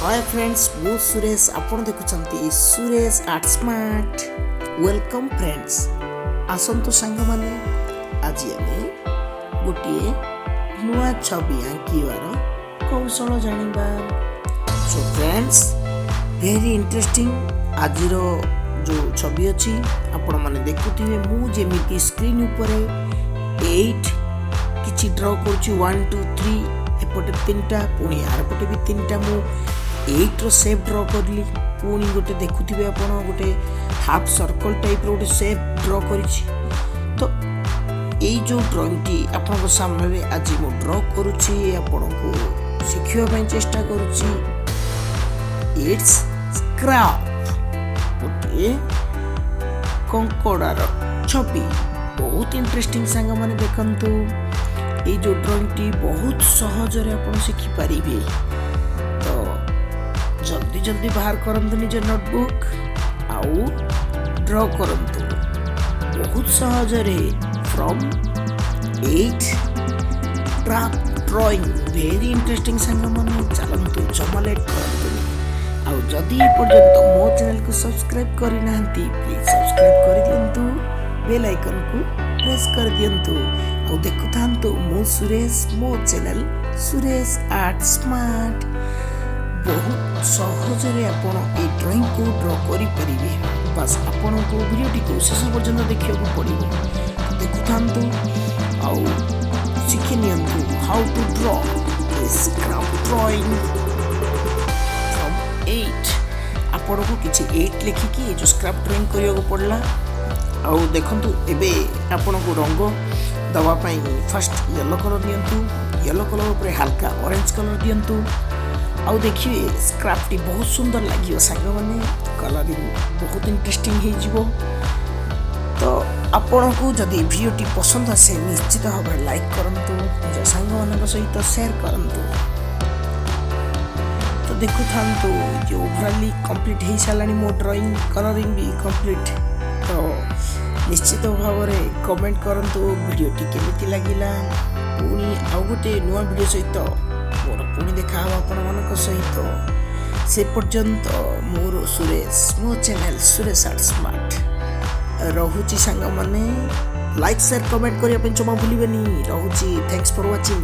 Hi friends मु सुरेश आपण देखुछंती Suresh art smart welcome friends आसंतु सांग माने आज आमे गोटे नुआ छवि आंकीवार कौशल जानिबा। सो फ्रेंड्स वेरी इंटरेस्टिंग आज जो छवि अछि आपण माने देखुथिबे मु जेमिति स्क्रीन ऊपर 8 किछि ड्रॉ करछि 1 2 3 एपटे 3टा पुणी आर पटे भी 3टा मु 8 रो शेप ड्रॉ करली। पुणी गोटे देखुथिबे आपण गोटे हाफ सर्कल टाइप रो गोटे शेप ड्रॉ करिछि। तो एई जो ड्राइंग टी आपण सामने रे आज मु ड्रॉ करूछि आपण को सिखियो पय चेष्टा करूछि। इट्स स्क्रैप गोटे कंकोडार छवि बहुत इंटरेस्टिंग सांग माने देखंतु ये जो ड्राइंग टी बहुत सहज रे आपण सिखि परिबे। तो जल्दी जल्दी बाहर करंतु निज नोटबुक आउ ड्रॉ करंतु बहुत सहज रे from 8 draft drawing very interesting सांग माने चलंतु जमलेट करंतु। आउ जदी पर्यंत मो चैनल को सब्सक्राइब करि नाहंती प्लीज सब्सक्राइब करि दियंतु बेल आइकन को प्रेस कर दियंतु और देखु थांतु मो सुरेश मो चैनल सुरेश आर्ट स्मार्ट बहुत सहज रे आपण ए ड्राइंग को ड्रॉ करि परिबे। बस आपण को वीडियो को शेष पर्यंत देखियो को पड़िबो। देखु थांतु और सिखि नियंतु how to draw a scrap drawing from 8 आपण को किछि 8 लिखि कि जो स्क्रैप ड्राइंग करियो को पड़ला। आउ देखंतु एबे आपण को रंग दवा पाई फर्स्ट येलो कलर दियंतु येलो कलर ऊपर हल्का ऑरेंज कलर दियंतु। आउ देखिए स्क्रैप टी बहुत सुंदर लागियो सांग माने कलरिंग बहुत इंटरेस्टिंग हे जिवो। तो आपण को जदी वीडियो टी पसंद आसे निश्चित भाव लाइक करंतु निज सांग मानक सहित शेयर करंतु। तो देखु थांतु जो ओवरऑली कंप्लीट हे सालानी मो ड्राइंग कलरिंग भी कंप्लीट। तो निश्चित भाव में कमेंट करंतु वीडियो टी केमिति लागिला। पुणी आउ गोटे नुआ वीडियो सहित मोर पुणी देखा आपण मानक सहित से पर्यंत मोर सुरेश मो चैनल सुरेश आर्ट स्मार्ट रहुची सांग माने लाइक शेयर कमेंट करिया पे जमा भूलिबेनी। रहुची थैंक्स फॉर वाचिंग।